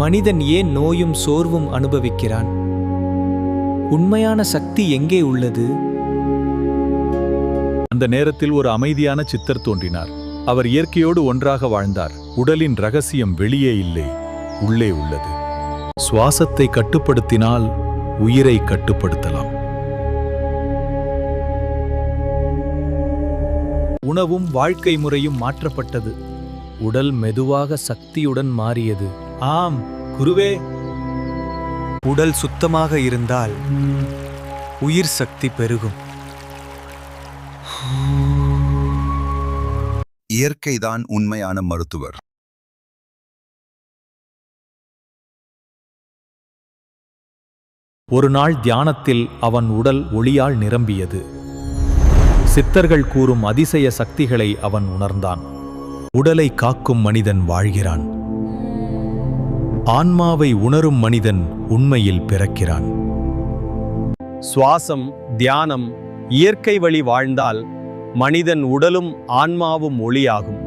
மனிதன் ஏன் நோயும் சோர்வும் அனுபவிக்கிறான்? உண்மையான சக்தி எங்கே உள்ளது? அந்த நேரத்தில் ஒரு அமைதியான சித்தர் தோன்றினார். அவர் இயற்கையோடு ஒன்றாக வாழ்ந்தார். உடலின் ரகசியம் வெளியே இல்லை, உள்ளே உள்ளது. சுவாசத்தை கட்டுப்படுத்தினால் உயிரை கட்டுப்படுத்தலாம். உணவும் வாழ்க்கை முறையும் மாற்றப்பட்டது. உடல் மெதுவாக சக்தியுடன் மாறியது. ஆம் குருவே. உடல் சுத்தமாக இருந்தால் உயிர் சக்தி பெருகும். இயற்கைதான் உண்மையான மருத்துவர். ஒரு நாள் தியானத்தில் அவன் உடல் ஒளியால் நிரம்பியது. சித்தர்கள் கூறும் அதிசய சக்திகளை அவன் உணர்ந்தான். உடலை காக்கும் மனிதன் வாழ்கிறான். ஆன்மாவை உணரும் மனிதன் உண்மையில் பிறக்கிறான். சுவாசம், தியானம், இயற்கை வழி வாழ்ந்தால் மனிதன் உடலும் ஆன்மாவும் ஒளியாகும்.